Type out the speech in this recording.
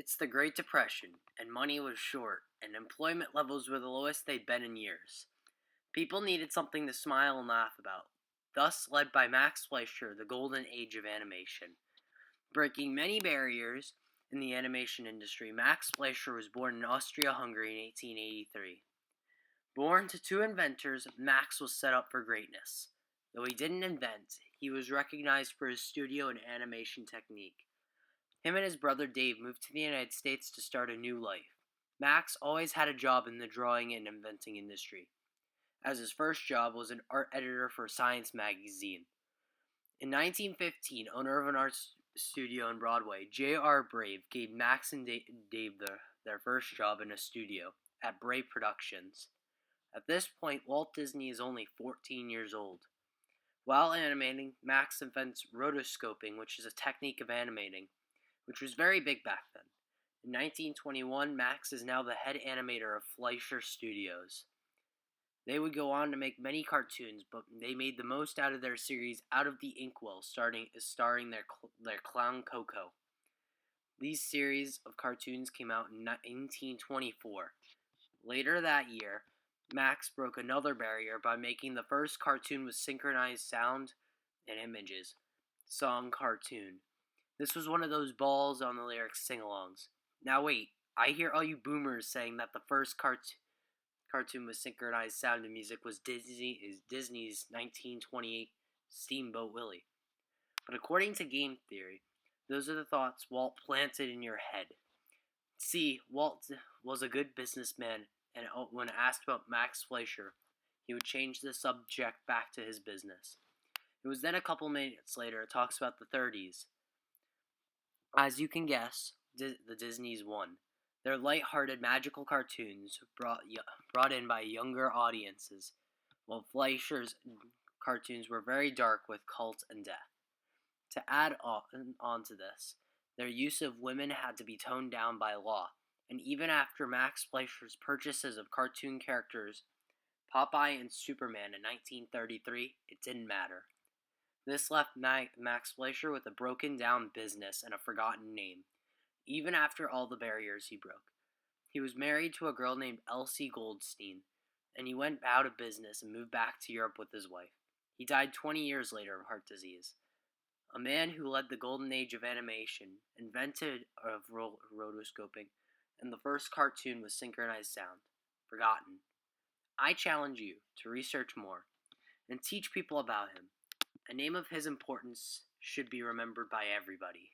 It's the Great Depression, and money was short, and employment levels were the lowest they'd been in years. People needed something to smile and laugh about. Thus, led by Max Fleischer, the golden age of animation. Breaking many barriers in the animation industry, Max Fleischer was born in Austria-Hungary in 1883. Born to two inventors, Max was set up for greatness. Though he didn't invent, he was recognized for his studio and animation technique. Him and his brother Dave moved to the United States to start a new life. Max always had a job in the drawing and inventing industry, as his first job was an art editor for Science magazine. In 1915, owner of an art studio on Broadway, J.R. Brave gave Max and Dave their first job in a studio at Brave Productions. At this point, Walt Disney is only 14 years old. While animating, Max invents rotoscoping, which is a technique of animating, which was very big back then. In 1921, Max is now the head animator of Fleischer Studios. They would go on to make many cartoons, but they made the most out of their series Out of the Inkwell, starring their clown Coco. These series of cartoons came out in 1924. Later that year, Max broke another barrier by making the first cartoon with synchronized sound and images, Song Cartoon. This was one of those balls on the lyrics sing-alongs. Now wait, I hear all you boomers saying that the first cartoon with synchronized sound and music was Disney's 1928 Steamboat Willie. But according to game theory, those are the thoughts Walt planted in your head. See, Walt was a good businessman, and when asked about Max Fleischer, he would change the subject back to his business. It was then a couple minutes later it talks about the 30s. As you can guess, the Disneys won. Their light-hearted, magical cartoons brought in by younger audiences, while Fleischer's cartoons were very dark with cult and death. To add on to this, their use of women had to be toned down by law, and even after Max Fleischer's purchases of cartoon characters Popeye and Superman in 1933, it didn't matter. This left Max Fleischer with a broken-down business and a forgotten name, even after all the barriers he broke. He was married to a girl named Elsie Goldstein, and he went out of business and moved back to Europe with his wife. He died 20 years later of heart disease. A man who led the golden age of animation, invented of rotoscoping, and the first cartoon with synchronized sound, forgotten. I challenge you to research more and teach people about him. A name of his importance should be remembered by everybody.